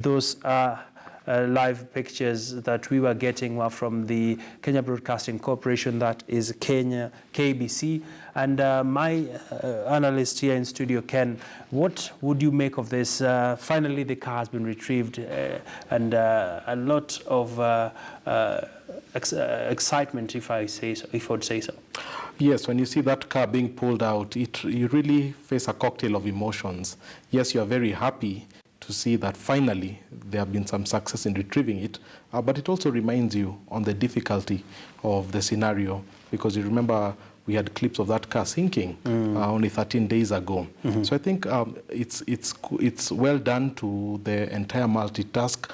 Those are live pictures that we were getting were from the Kenya Broadcasting Corporation, that is Kenya KBC. And my analyst here in studio, Ken, what would you make of this? Finally, the car has been retrieved, and a lot of excitement, if I would say so. Yes, when you see that car being pulled out, you really face a cocktail of emotions. Yes, you are very happy to see that finally there have been some success in retrieving it, but it also reminds you on the difficulty of the scenario, because you remember we had clips of that car sinking only 13 days ago. So I think it's well done to the entire task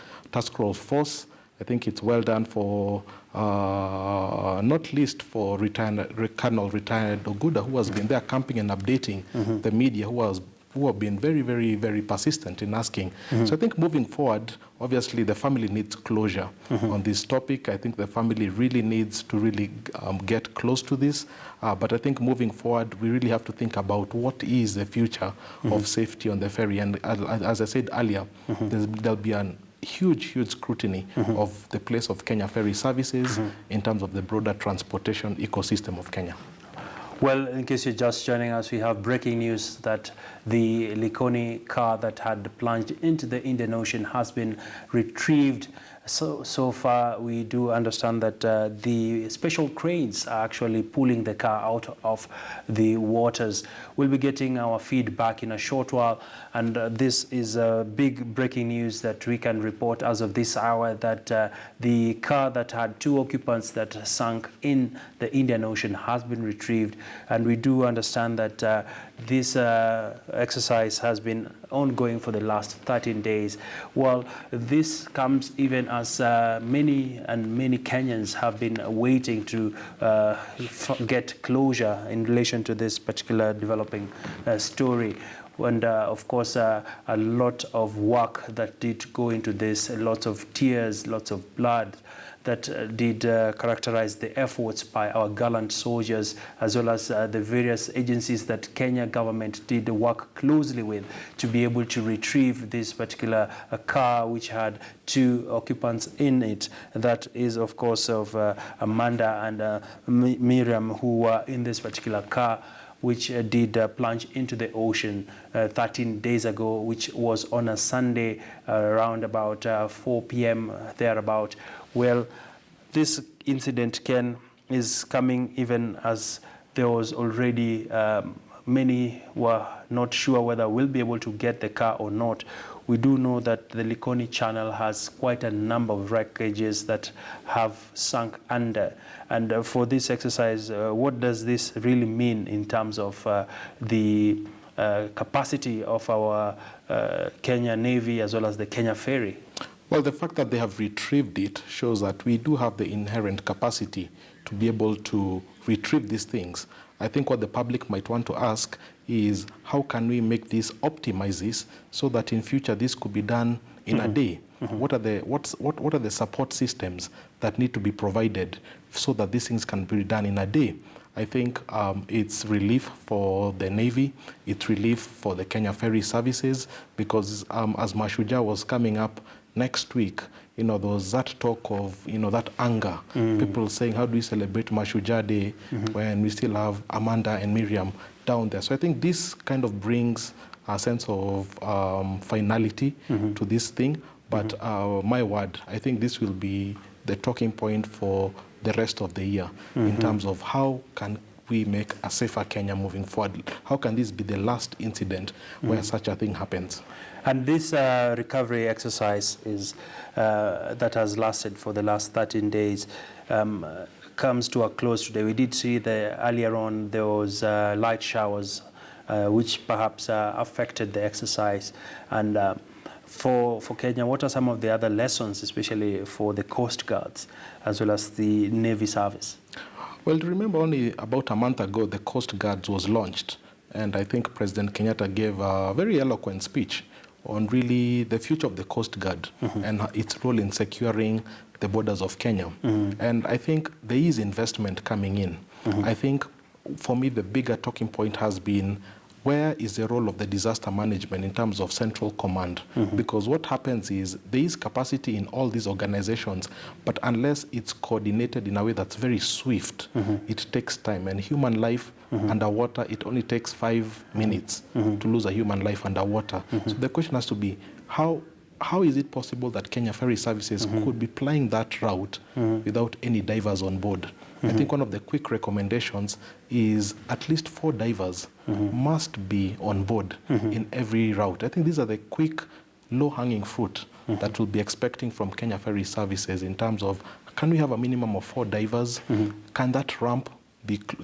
force. I think it's well done for, not least for Colonel retired Oguda, who has been there camping and updating the media, who have been very, very, very persistent in asking. So I think moving forward, obviously the family needs closure on this topic. I think the family really needs to really get close to this. But I think moving forward, we really have to think about what is the future of safety on the ferry. And as I said earlier, there'll be an huge scrutiny of the place of Kenya Ferry Services in terms of the broader transportation ecosystem of Kenya. Well, in case you're just joining us, we have breaking news that the Likoni car that had plunged into the Indian Ocean has been retrieved. So far, we do understand that the special cranes are actually pulling the car out of the waters. We'll be getting our feedback in a short while, and this is a big breaking news that we can report as of this hour, that the car that had 2 occupants that sank in the Indian Ocean has been retrieved. And we do understand that this exercise has been ongoing for the last 13 days. Well, this comes even as many Kenyans have been waiting to get closure in relation to this particular developing story. And of course, a lot of work that did go into this, lots of tears, lots of blood that did characterize the efforts by our gallant soldiers, as well as the various agencies that Kenya government did work closely with to be able to retrieve this particular car, which had 2 occupants in it. That is, of course, of Amanda and Miriam, who were in this particular car, which did plunge into the ocean 13 days ago, which was on a Sunday around about 4 p.m. thereabout. Well, this incident, Ken, is coming even as there was already many were not sure whether we'll be able to get the car or not. We do know that the Likoni Channel has quite a number of wreckages that have sunk under. And for this exercise, what does this really mean in terms of the capacity of our Kenya Navy as well as the Kenya Ferry? Well, the fact that they have retrieved it shows that we do have the inherent capacity to be able to retrieve these things. I think what the public might want to ask is, how can we make this, optimize this, so that in future this could be done in a day? What are the support systems that need to be provided so that these things can be done in a day? I think it's relief for the Navy, it's relief for the Kenya Ferry Services, because as Mashujaa was coming up next week, there was that talk of, that anger. People saying, how do we celebrate Mashujaa Day when we still have Amanda and Miriam down there? So I think this kind of brings a sense of finality to this thing. But my word, I think this will be the talking point for the rest of the year in terms of how can we make a safer Kenya moving forward. How can this be the last incident where such a thing happens? And this recovery exercise is that has lasted for the last 13 days comes to a close today. We did see earlier on there was light showers which perhaps affected the exercise. And for Kenya, what are some of the other lessons, especially for the Coast Guards as well as the Navy service? Well, remember only about a month ago, the Coast Guards was launched. And I think President Kenyatta gave a very eloquent speech on really the future of the Coast Guard and its role in securing the borders of Kenya. And I think there is investment coming in. I think, for me, the bigger talking point has been where is the role of the disaster management in terms of central command? Because what happens is there is capacity in all these organizations, but unless it's coordinated in a way that's very swift, it takes time. And human life underwater, it only takes 5 minutes to lose a human life underwater. So the question has to be, how is it possible that Kenya Ferry Services could be plying that route without any divers on board? I think one of the quick recommendations is at least 4 divers must be on board in every route. I think these are the quick, low-hanging fruit that we'll be expecting from Kenya Ferry Services in terms of, can we have a minimum of 4 divers? Can that ramp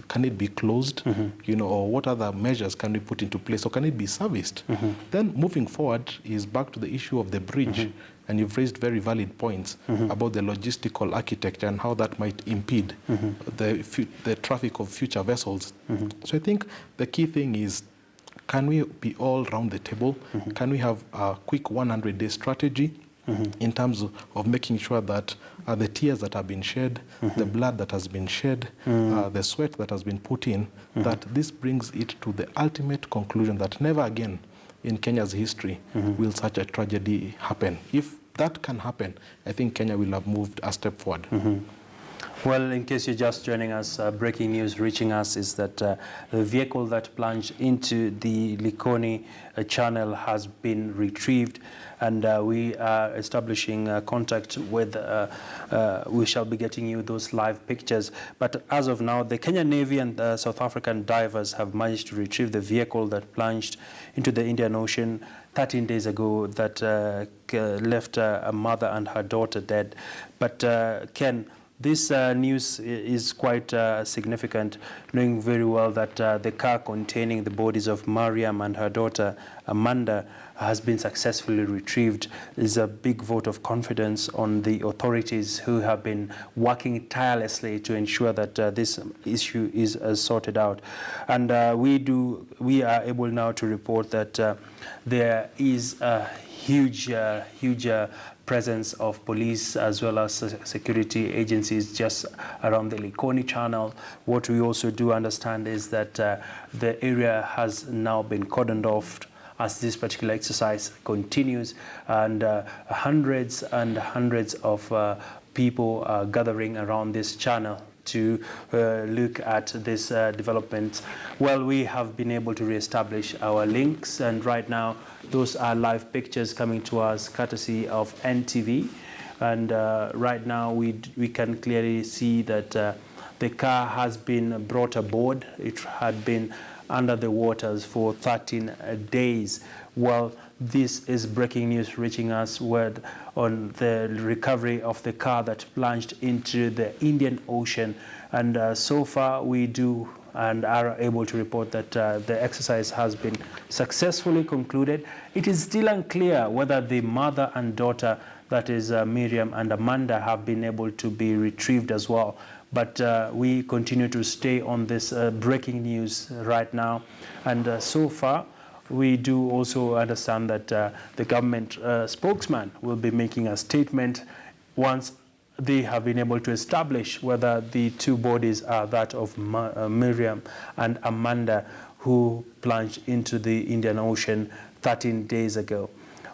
can it be closed? Or what other measures can we put into place? Or can it be serviced? Then moving forward is back to the issue of the bridge. And you've raised very valid points about the logistical architecture and how that might impede the traffic of future vessels. So I think the key thing is, can we be all round the table? Can we have a quick 100-day strategy in terms of making sure that the tears that have been shed, the blood that has been shed, the sweat that has been put in, that this brings it to the ultimate conclusion that never again in Kenya's history will such a tragedy happen. If that can happen, I think Kenya will have moved a step forward. Well, in case you're just joining us, breaking news reaching us is that the vehicle that plunged into the Likoni channel has been retrieved, and we are establishing contact with, we shall be getting you those live pictures. But as of now, the Kenyan Navy and South African divers have managed to retrieve the vehicle that plunged into the Indian Ocean 13 days ago that left a mother and her daughter dead. But Ken, this news is quite significant, knowing very well that the car containing the bodies of Mariam and her daughter Amanda has been successfully retrieved. Is a big vote of confidence on the authorities who have been working tirelessly to ensure that this issue is sorted out. And we are able now to report that there is a huge presence of police as well as security agencies just around the Likoni channel. What we also do understand is that the area has now been cordoned off as this particular exercise continues, and hundreds and hundreds of people are gathering around this channel to look at this development. Well, we have been able to reestablish our links, and right now those are live pictures coming to us courtesy of NTV. And right now we can clearly see that the car has been brought aboard. It had been under the waters for 13 days. Well, this is breaking news reaching us word on the recovery of the car that plunged into the Indian Ocean. And so far we do and are able to report that the exercise has been successfully concluded. It is still unclear whether the mother and daughter, that is Miriam and Amanda, have been able to be retrieved as well. But we continue to stay on this breaking news right now. And so far, we do also understand that the government spokesman will be making a statement once they have been able to establish whether the 2 bodies are that of Miriam and Amanda, who plunged into the Indian Ocean 13 days ago.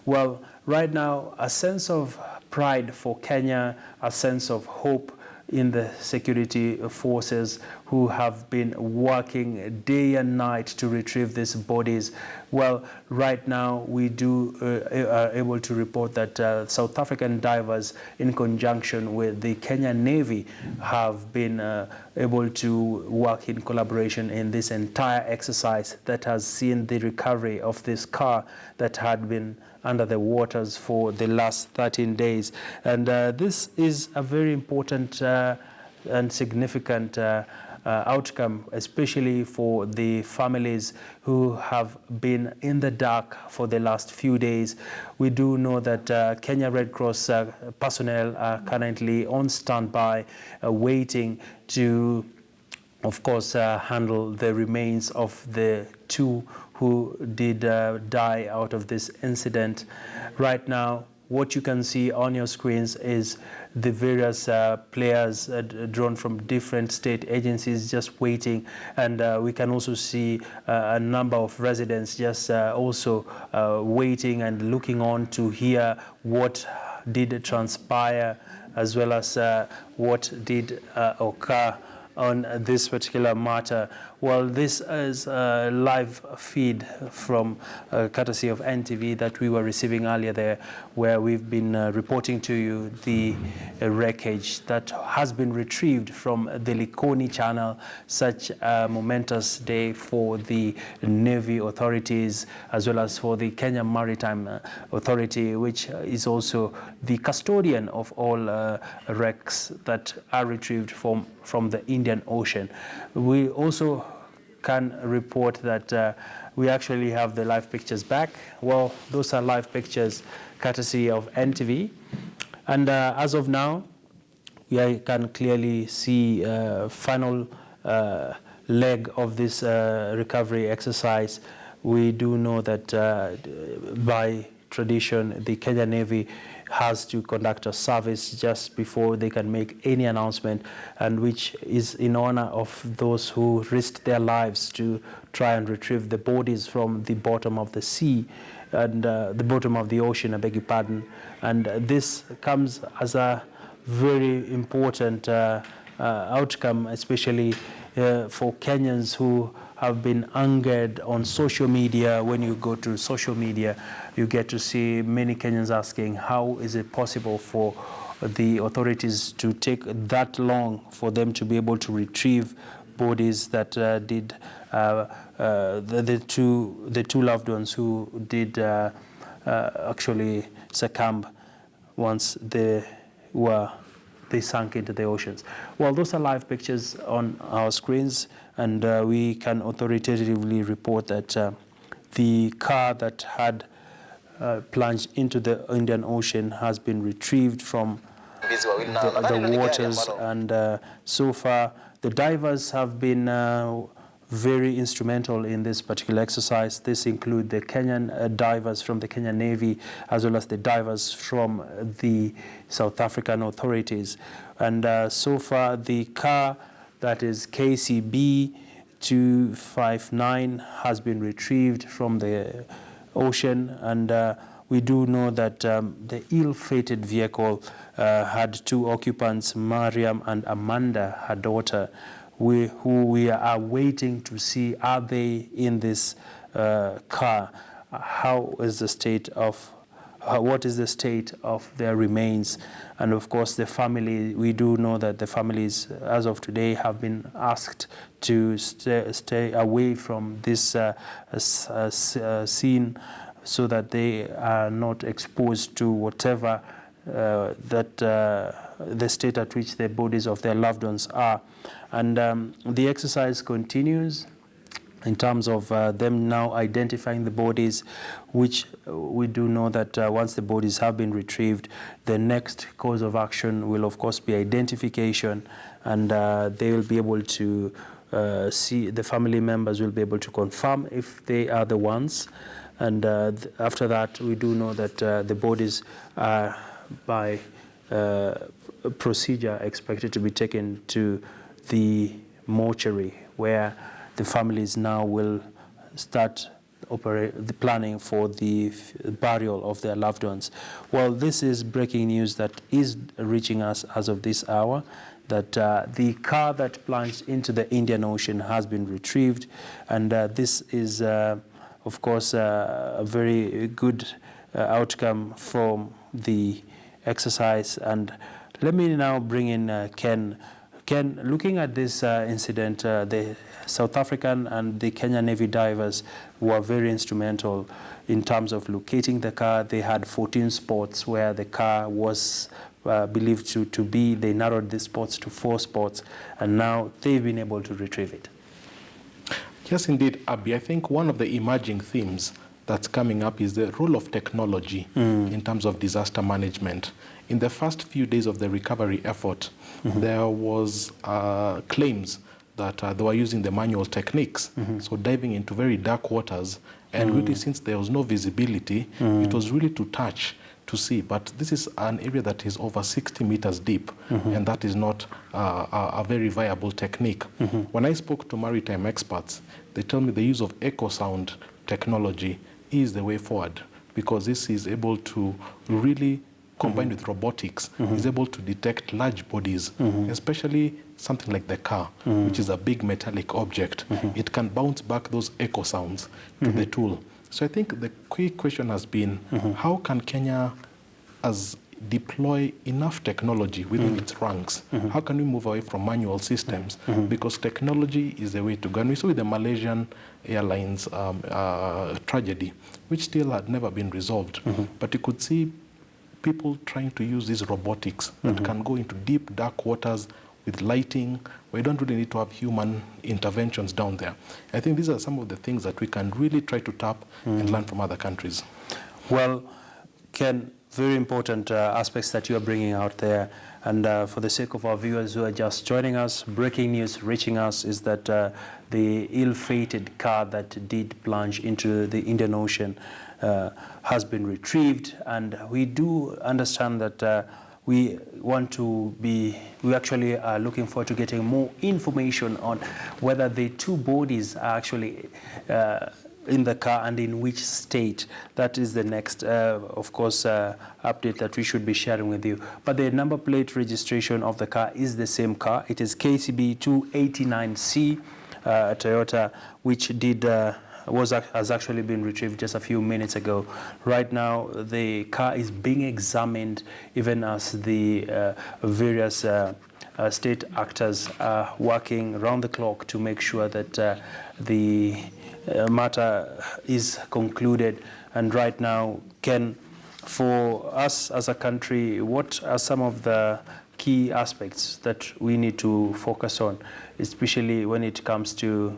Well, right now, a sense of pride for Kenya, a sense of hope in the security forces who have been working day and night to retrieve these bodies. Well, right now we are able to report that South African divers, in conjunction with the Kenyan Navy, have been able to work in collaboration in this entire exercise that has seen the recovery of this car that had been under the waters for the last 13 days. And this is a very important and significant outcome, especially for the families who have been in the dark for the last few days. We do know that Kenya Red Cross personnel are currently on standby, waiting to, of course, handle the remains of the 2 who did die out of this incident. Right now, what you can see on your screens is the various players drawn from different state agencies just waiting, and we can also see a number of residents just also waiting and looking on to hear what did transpire, as well as what did occur on this particular matter. Well, this is a live feed from courtesy of NTV that we were receiving earlier there, where we've been reporting to you the wreckage that has been retrieved from the Likoni Channel. Such a momentous day for the Navy authorities, as well as for the Kenya Maritime Authority, which is also the custodian of all wrecks that are retrieved from the Indian Ocean. We also can report that we actually have the live pictures back. Well, those are live pictures courtesy of NTV. And as of now, we can clearly see final leg of this recovery exercise. We do know that by tradition, the Kenya Navy has to conduct a service just before they can make any announcement, and which is in honor of those who risked their lives to try and retrieve the bodies from the bottom of the sea and the bottom of the ocean, I beg your pardon. And this comes as a very important outcome, especially for Kenyans who have been angered on social media. When you go to social media, you get to see many Kenyans asking, how is it possible for the authorities to take that long for them to be able to retrieve bodies that did the two loved ones who did actually succumb once they sank into the oceans. Well, those are live pictures on our screens, and we can authoritatively report that the car that had plunged into the Indian Ocean has been retrieved from the waters, and so far the divers have been very instrumental in this particular exercise. This includes the Kenyan divers from the Kenya Navy, as well as the divers from the South African authorities. And so far, the car that is KCB 259 has been retrieved from the ocean, and we do know that the ill-fated vehicle had two occupants, Mariam and Amanda, her daughter, who we are waiting to see, are they in this car? How is the state of, what is the state of their remains? And of course, the family, we do know that the families, as of today, have been asked to stay away from this scene, so that they are not exposed to whatever the state at which the bodies of their loved ones are. And the exercise continues in terms of them now identifying the bodies, which we do know that once the bodies have been retrieved, the next course of action will of course be identification, and they will be able to see, the family members will be able to confirm if they are the ones. And after that, we do know that the bodies are by procedure expected to be taken to the mortuary, where the families now will start the planning for the burial of their loved ones. Well, this is breaking news that is reaching us as of this hour, that the car that plunged into the Indian Ocean has been retrieved, and this is of course a very good outcome from the exercise. And let me now bring in Ken. Ken, looking at this incident, the South African and the Kenya Navy divers were very instrumental in terms of locating the car. They had 14 spots where the car was believed to be. They narrowed the spots to 4 spots, and now they've been able to retrieve it. Yes, indeed, Abby. I think one of the emerging themes that's coming up is the role of technology in terms of disaster management. In the first few days of the recovery effort, there was claims that they were using the manual techniques, so diving into very dark waters, and really since there was no visibility, it was really to touch to see. But this is an area that is over 60 meters deep, and that is not a very viable technique. When I spoke to maritime experts, they tell me the use of echo sound technology is the way forward, because this is able to really, combined with robotics, is able to detect large bodies, especially something like the car, which is a big metallic object. It can bounce back those echo sounds to the tool. So I think the key question has been, how can Kenya deploy enough technology within its ranks? How can we move away from manual systems? Because technology is the way to go. And we saw with the Malaysian Airlines tragedy, which still had never been resolved. But you could see people trying to use these robotics that can go into deep, dark waters with lighting, where you don't really need to have human interventions down there. I think these are some of the things that we can really try to tap and learn from other countries. Well, Ken, very important aspects that you are bringing out there. And for the sake of our viewers who are just joining us, breaking news reaching us is that the ill-fated car that did plunge into the Indian Ocean has been retrieved. And we do understand that we actually are looking forward to getting more information on whether the two bodies are actually in the car and in which state. That is the next, of course, update that we should be sharing with you. But the number plate registration of the car is the same car. It is KCB 289C Toyota, which has actually been retrieved just a few minutes ago. Right now, the car is being examined, even as the various state actors are working around the clock to make sure that the matter is concluded. And right now, Ken, for us as a country, what are some of the key aspects that we need to focus on, especially when it comes to,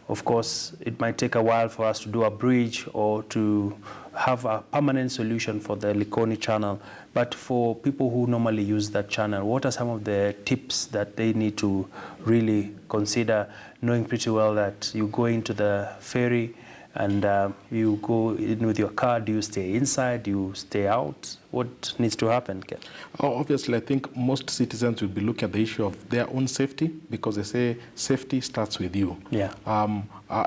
of course, it might take a while for us to do a bridge or to have a permanent solution for the Likoni channel. But for people who normally use that channel, what are some of the tips that they need to really consider, knowing pretty well that you go into the ferry and you go in with your car? Do you stay inside? Do you stay out? What needs to happen, Ken? Obviously, I think most citizens will be looking at the issue of their own safety, because they say safety starts with you. Yeah.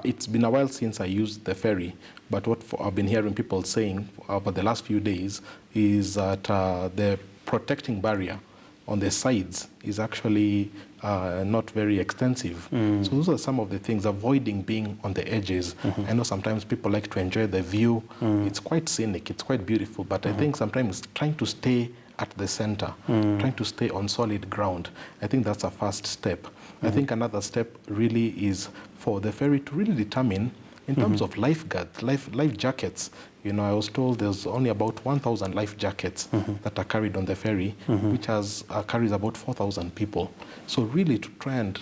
It's been a while since I used the ferry, but what I've been hearing people saying over the last few days is that the protecting barrier on the sides is actually not very extensive. So those are some of the things, avoiding being on the edges. I know sometimes people like to enjoy the view. It's quite scenic, it's quite beautiful, but I think sometimes trying to stay at the center, trying to stay on solid ground, I think that's a first step. I think another step really is for the ferry to really determine, in terms of lifeguards, life jackets. You know, I was told there's only about 1,000 life jackets that are carried on the ferry, which carries about 4,000 people. So really to try and,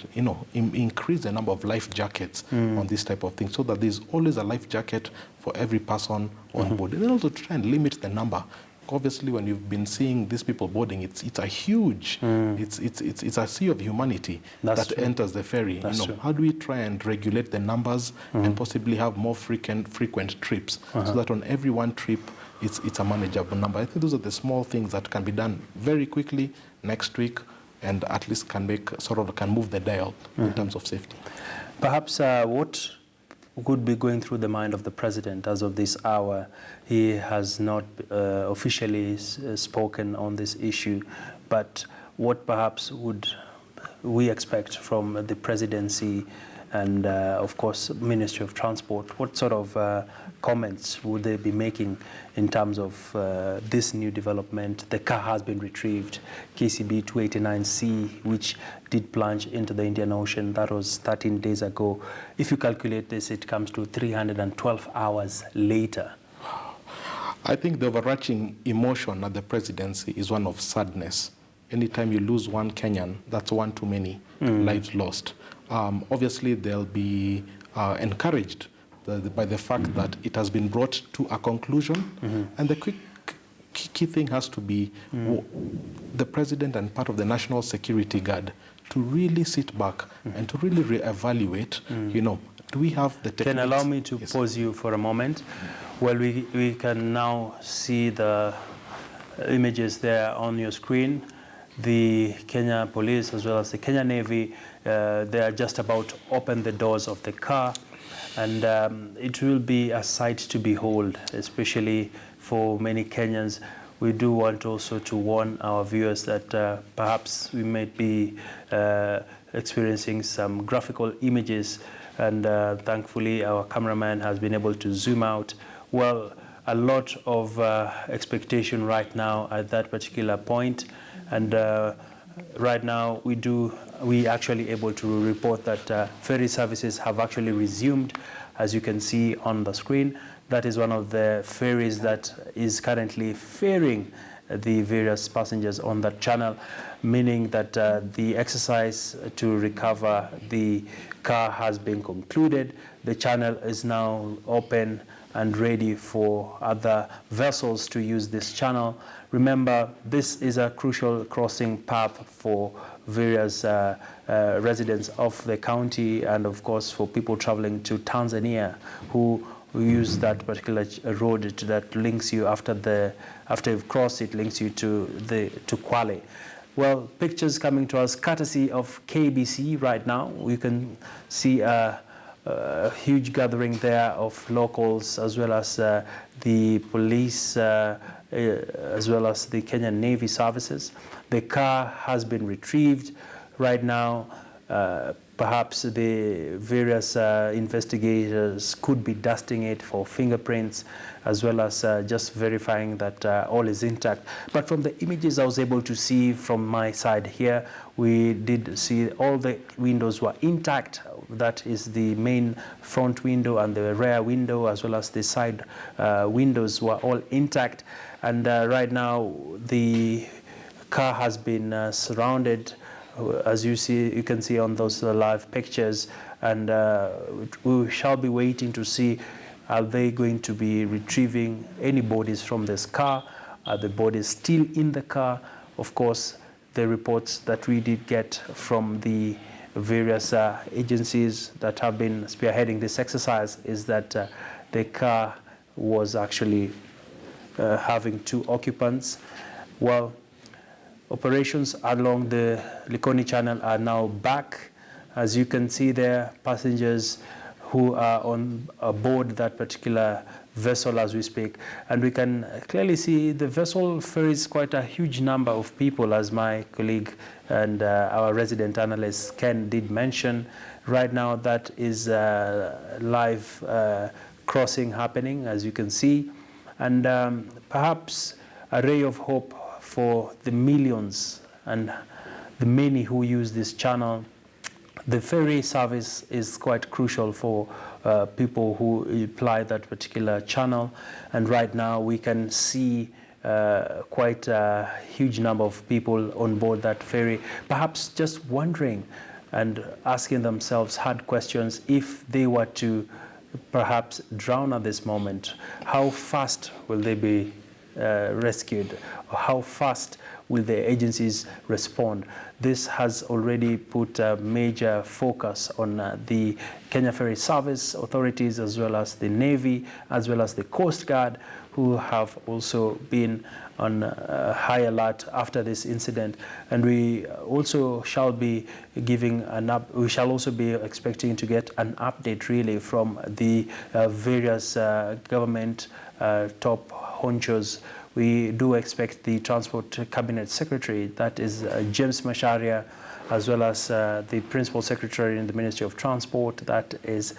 increase the number of life jackets on this type of thing, so that there's always a life jacket for every person on board. And then also to try and limit the number. Obviously, when you've been seeing these people boarding, it's a huge, it's a sea of humanity that enters the ferry. How do we try and regulate the numbers and possibly have more frequent trips, so that on every one trip, it's a manageable number? I think those are the small things that can be done very quickly next week, and at least can move the dial in terms of safety. Perhaps what could be going through the mind of the president as of this hour? He has not officially spoken on this issue, but what perhaps would we expect from the presidency and, of course, Ministry of Transport? What sort of comments would they be making in terms of this new development? The car has been retrieved, KCB 289C, which did plunge into the Indian Ocean. That was 13 days ago. If you calculate this, it comes to 312 hours later. I think the overarching emotion at the presidency is one of sadness. Anytime you lose one Kenyan, that's one too many lives lost. Obviously, they'll be encouraged by the fact that it has been brought to a conclusion. And the key thing has to be the president and part of the National Security Guard to really sit back and to really reevaluate, do we have the techniques? Can allow me to pause you for a moment? Well, we can now see the images there on your screen. The Kenya Police as well as the Kenya Navy, they are just about to open the doors of the car, and it will be a sight to behold, especially for many Kenyans. We do want also to warn our viewers that perhaps we might be experiencing some graphical images, and thankfully our cameraman has been able to zoom out. Well, a lot of expectation right now at that particular point, and right now we actually able to report that ferry services have actually resumed, as you can see on the screen. That is one of the ferries that is currently ferrying the various passengers on that channel, meaning that the exercise to recover the car has been concluded. The channel is now open and ready for other vessels to use this channel. Remember, this is a crucial crossing path for various residents of the county, and of course for people traveling to Tanzania who use that particular road that links you after you've crossed it, links you to Kwale. Well, pictures coming to us courtesy of KBC right now. We can see a huge gathering there of locals, as well as the police, as well as the Kenyan Navy services. The car has been retrieved right now. Perhaps the various investigators could be dusting it for fingerprints, as well as just verifying that all is intact. But from the images I was able to see from my side here, we did see all the windows were intact. That is the main front window and the rear window, as well as the side windows were all intact. And right now the car has been surrounded, as you can see on those live pictures, and we shall be waiting to see, are they going to be retrieving any bodies from this car? Are the bodies still in the car? Of course, the reports that we did get from the various agencies that have been spearheading this exercise is that the car was actually having 2 occupants. Well, operations along the Likoni Channel are now back. As you can see there, passengers who are on board that particular vessel as we speak. And we can clearly see the vessel ferries quite a huge number of people, as my colleague and our resident analyst Ken did mention. Right now that is live crossing happening, as you can see. And perhaps a ray of hope for the millions and the many who use this channel. The ferry service is quite crucial for people who apply that particular channel, and right now we can see quite a huge number of people on board that ferry, perhaps just wondering and asking themselves hard questions. If they were to perhaps drown at this moment, how fast will they be rescued? How fast will the agencies respond? This has already put a major focus on the Kenya Ferry Service authorities, as well as the Navy, as well as the Coast Guard, who have also been on high alert after this incident. And we also shall be giving we shall also be expecting to get an update really from the various government top honchos. We do expect the Transport Cabinet Secretary, that is James Macharia, as well as the Principal Secretary in the Ministry of Transport, that is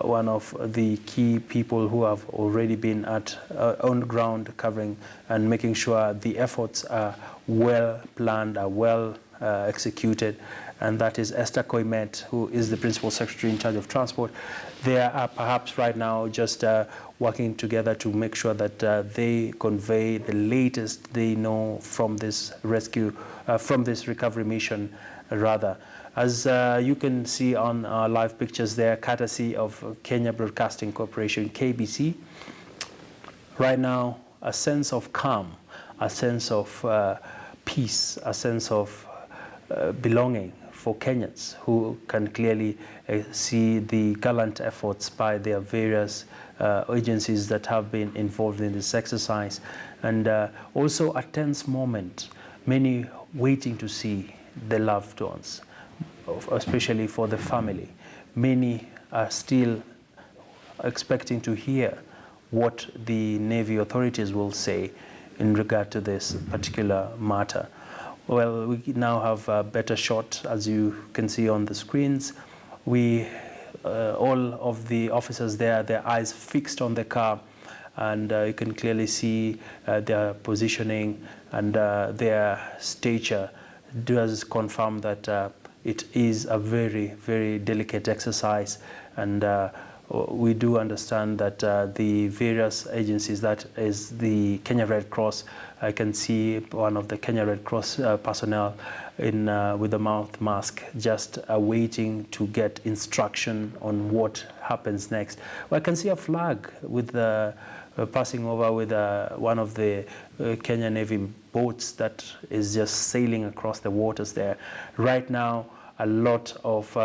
one of the key people who have already been on ground covering and making sure the efforts are well planned, are well executed, and that is Esther Koimet, who is the Principal Secretary in charge of Transport. They are perhaps right now just working together to make sure that they convey the latest they know from this rescue, from this recovery mission, rather. As you can see on our live pictures there, courtesy of Kenya Broadcasting Corporation, KBC, right now a sense of calm, a sense of peace, a sense of belonging for Kenyans who can clearly see the gallant efforts by their various agencies that have been involved in this exercise, and also a tense moment, many waiting to see the loved ones, especially for the family. Many are still expecting to hear what the Navy authorities will say in regard to this particular matter. Well, we now have a better shot, as you can see on the screens. All of the officers there, their eyes fixed on the car, and you can clearly see their positioning and their stature does confirm that it is a very, very delicate exercise, and we do understand that the various agencies, that is the Kenya Red Cross, I can see one of the Kenya Red Cross personnel with a mouth mask, just waiting to get instruction on what happens next. Well, I can see a flag with passing over with one of the Kenya Navy boats that is just sailing across the waters there. Right now, a lot of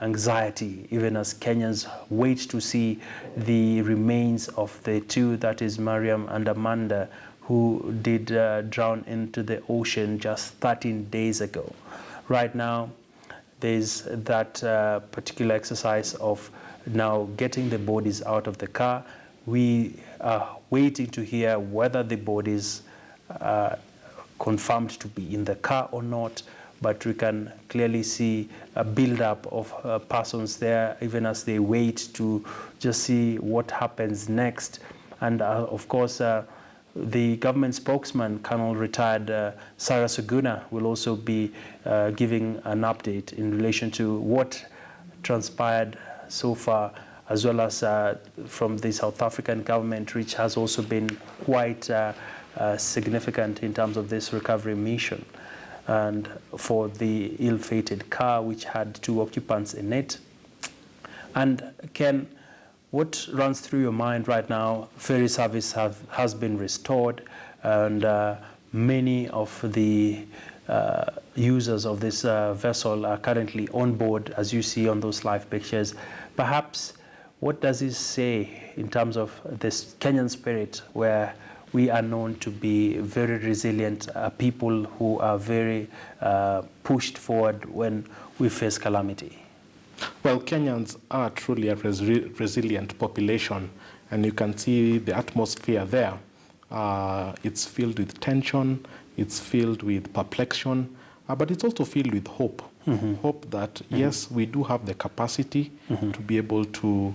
anxiety, even as Kenyans wait to see the remains of the two, that is Mariam and Amanda, who did drown into the ocean just 13 days ago. Right now, there's that particular exercise of now getting the bodies out of the car. We are waiting to hear whether the bodies are confirmed to be in the car or not, but we can clearly see a build-up of persons there, even as they wait to just see what happens next. And of course, the government spokesman, Colonel Retired Cyrus Oguna, will also be giving an update in relation to what transpired so far, as well as from the South African government, which has also been quite significant in terms of this recovery mission. And for the ill-fated car, which had 2 occupants in it. And Ken, what runs through your mind right now? Ferry service has been restored, and many of the users of this vessel are currently on board, as you see on those live pictures. Perhaps, what does this say in terms of this Kenyan spirit, where we are known to be very resilient people who are very pushed forward when we face calamity? Well, Kenyans are truly a resilient population, and you can see the atmosphere there. It's filled with tension, it's filled with perplexion, but it's also filled with hope. Hope that, yes, we do have the capacity to be able to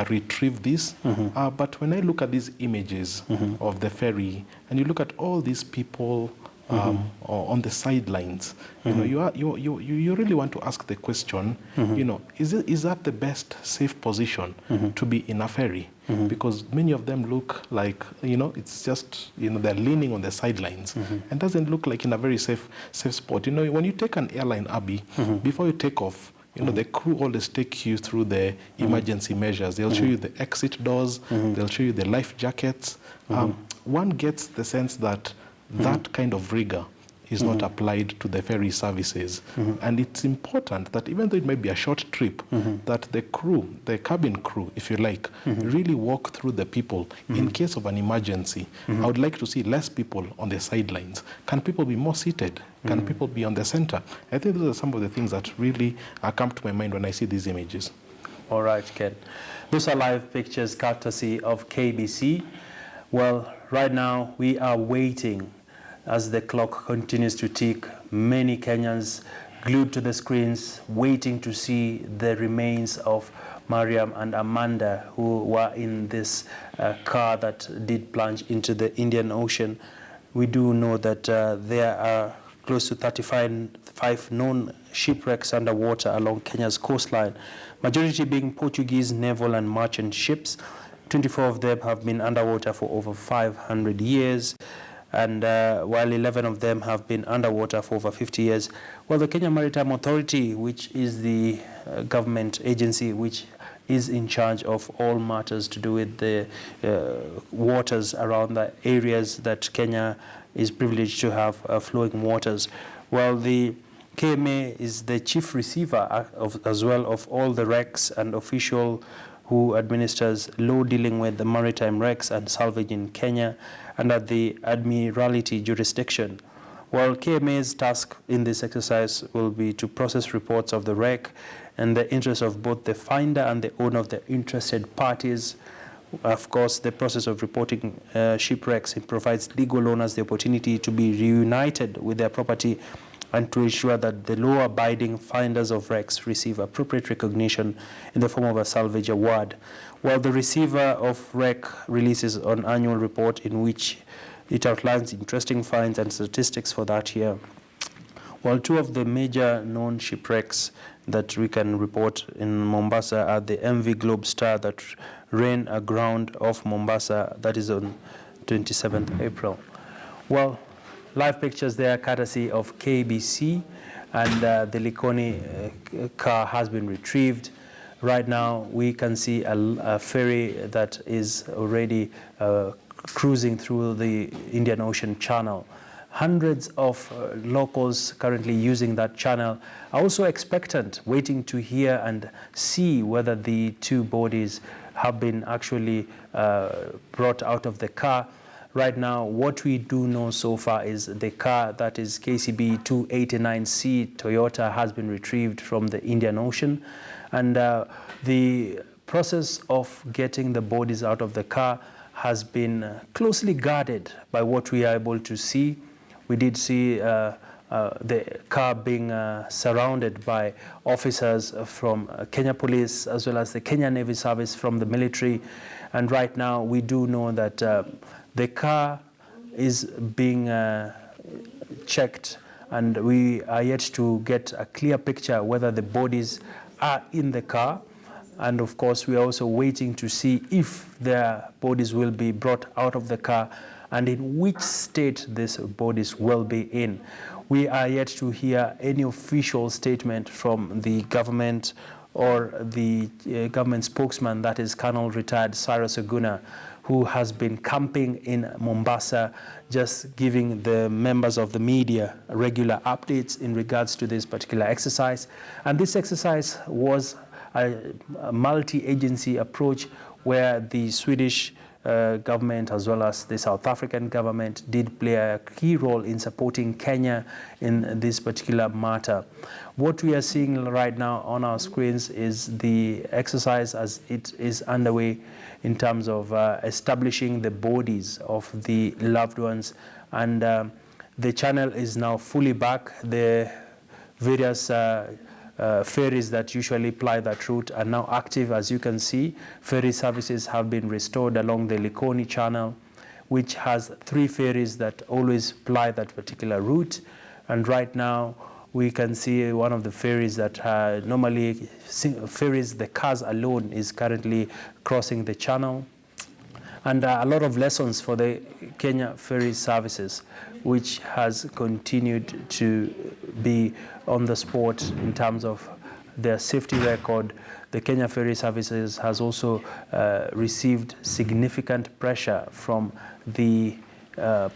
retrieve this. But when I look at these images of the ferry, and you look at all these people on the sidelines, you know, you really want to ask the question, you know, is that the best safe position to be in a ferry? Because many of them look like, you know, it's just, you know, they're leaning on the sidelines, and doesn't look like in a very safe spot. You know, when you take an airline, Abby, before you take off, you know, the crew always take you through the emergency measures. They'll show you the exit doors, they'll show you the life jackets. One gets the sense that that kind of rigor is not applied to the ferry services. And it's important that even though it might be a short trip, that the crew, the cabin crew, if you like, really walk through the people in case of an emergency. I would like to see less people on the sidelines. Can people be more seated? Can people be on the center? I think those are some of the things that really come to my mind when I see these images. All right, Ken. Those are live pictures courtesy of KBC. Well, right now we are waiting as the clock continues to tick. Many Kenyans glued to the screens, waiting to see the remains of Mariam and Amanda, who were in this car that did plunge into the Indian Ocean. We do know that there are close to 35 known shipwrecks underwater along Kenya's coastline, majority being Portuguese naval and merchant ships. 24 of them have been underwater for over 500 years. And while 11 of them have been underwater for over 50 years. Well, the Kenya Maritime Authority, which is the government agency which is in charge of all matters to do with the waters around the areas that Kenya is privileged to have flowing waters. Well, the KMA is the chief receiver as well of all the wrecks and official who administers law dealing with the maritime wrecks and salvage in Kenya under the Admiralty jurisdiction. While KMA's task in this exercise will be to process reports of the wreck in the interest of both the finder and the owner of the interested parties. Of course, the process of reporting shipwrecks provides legal owners the opportunity to be reunited with their property and to ensure that the law-abiding finders of wrecks receive appropriate recognition in the form of a salvage award. While the receiver of wreck releases an annual report in which it outlines interesting finds and statistics for that year. While two of the major known shipwrecks that we can report in Mombasa are the MV Globe Star that ran aground off Mombasa, that is on 27th April. Well, live pictures there courtesy of KBC, and the Likoni car has been retrieved. Right now we can see a ferry that is already cruising through the Indian Ocean Channel. Hundreds of locals currently using that channel are also expectant, waiting to hear and see whether the two bodies have been actually brought out of the car. Right now, what we do know so far is the car that is KCB 289C Toyota has been retrieved from the Indian Ocean, and the process of getting the bodies out of the car has been closely guarded by what we are able to see. We did see the car being surrounded by officers from Kenya Police as well as the Kenya Navy Service from the military. And right now we do know that the car is being checked, and we are yet to get a clear picture whether the bodies are in the car. And of course, we are also waiting to see if their bodies will be brought out of the car and in which state these bodies will be in. We are yet to hear any official statement from the government or the government spokesman, that is Colonel retired Cyrus Oguna, who has been camping in Mombasa, just giving the members of the media regular updates in regards to this particular exercise. And this exercise was a multi-agency approach where the Swedish government as well as the South African government did play a key role in supporting Kenya in this particular matter. What we are seeing right now on our screens is the exercise as it is underway in terms of establishing the bodies of the loved ones, and the channel is now fully back. The various ferries that usually ply that route are now active. As you can see, ferry services have been restored along the Likoni Channel, which has 3 ferries that always ply that particular route. And right now we can see one of the ferries that normally ferries the cars alone is currently crossing the channel. And a lot of lessons for the Kenya ferry services, which has continued to be on the spot in terms of their safety record. The Kenya Ferry Services has also received significant pressure from the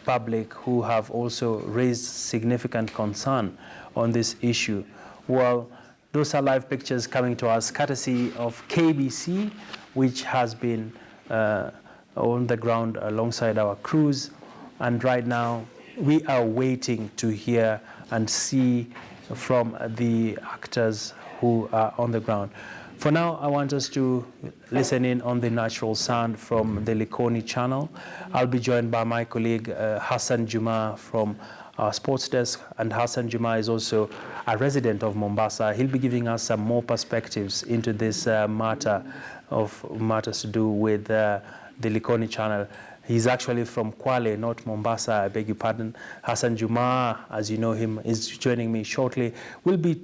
public, who have also raised significant concern on this issue. Well, those are live pictures coming to us courtesy of KBC, which has been on the ground alongside our crews. And right now we are waiting to hear and see from the actors who are on the ground. For now, I want us to listen in on the natural sound from the Likoni Channel. I'll be joined by my colleague Hassan Juma from our sports desk, and Hassan Juma is also a resident of Mombasa. He'll be giving us some more perspectives into this matters to do with the Likoni Channel. He's actually from Kwale, not Mombasa, I beg your pardon. Hassan Juma, as you know him, is joining me shortly. We'll be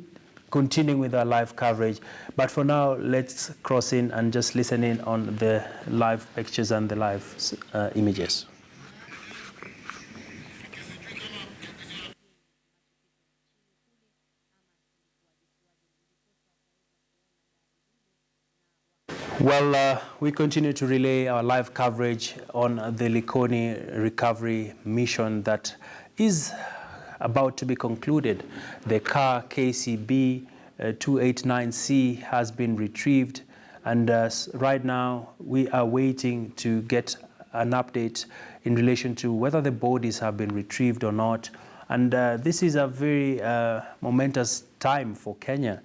continuing with our live coverage, but for now, let's cross in and just listen in on the live pictures and the live images. Well, we continue to relay our live coverage on the Likoni recovery mission that is about to be concluded. The car KCB 289C has been retrieved, and right now we are waiting to get an update in relation to whether the bodies have been retrieved or not. And this is a very momentous time for Kenya.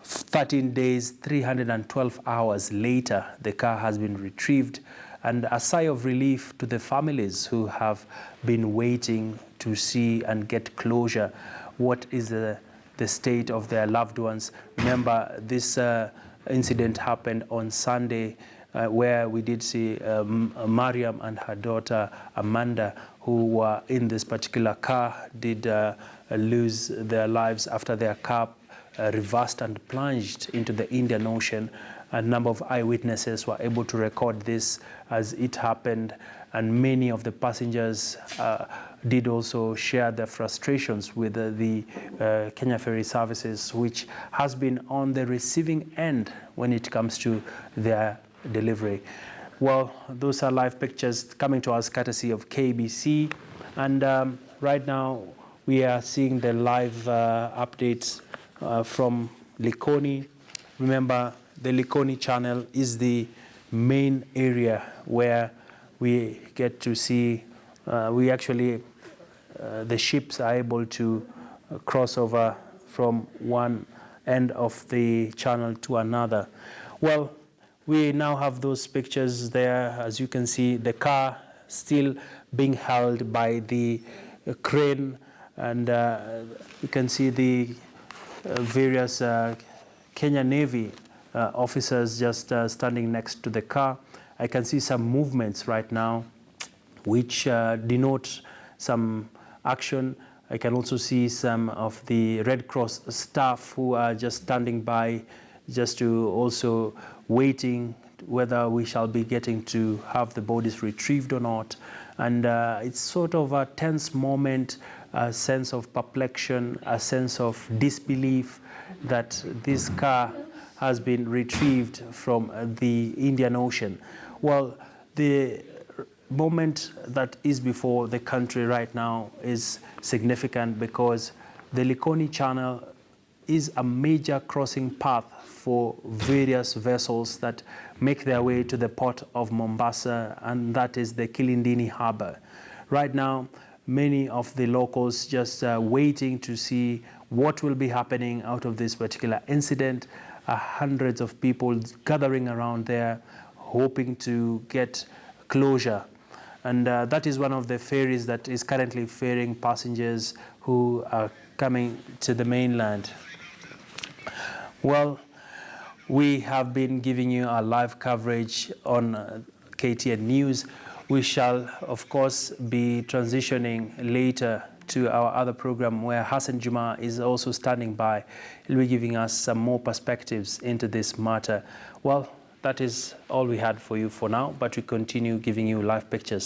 13 days, 312 hours later, the car has been retrieved, and a sigh of relief to the families who have been waiting to see and get closure. What is the state of their loved ones? Remember, this incident happened on Sunday, where we did see Mariam and her daughter Amanda, who were in this particular car, did lose their lives after their car reversed and plunged into the Indian Ocean. A number of eyewitnesses were able to record this as it happened, and many of the passengers did also share their frustrations with the Kenya Ferry Services, which has been on the receiving end when it comes to their delivery. Well, those are live pictures coming to us courtesy of KBC, and right now we are seeing the live updates from Likoni. Remember, the Likoni channel is the main area where we get to see, the ships are able to cross over from one end of the channel to another. Well, we now have those pictures there. As you can see, the car still being held by the crane, and you can see the various Kenya Navy officers just standing next to the car. I can see some movements right now which denote some action. I can also see some of the Red Cross staff who are just standing by, just to also waiting whether we shall be getting to have the bodies retrieved or not. And it's sort of a tense moment, a sense of perplexion, a sense of disbelief that this car has been retrieved from the Indian Ocean. Well, the moment that is before the country right now is significant because the Likoni Channel is a major crossing path for various vessels that make their way to the port of Mombasa, and that is the Kilindini Harbor. Right now, many of the locals just waiting to see what will be happening out of this particular incident. Hundreds of people gathering around there, hoping to get closure. And that is one of the ferries that is currently ferrying passengers who are coming to the mainland. Well, we have been giving you our live coverage on KTN News. We shall, of course, be transitioning later to our other program where Hassan Juma is also standing by. He'll be giving us some more perspectives into this matter. Well, that is all we had for you for now, but we continue giving you live pictures.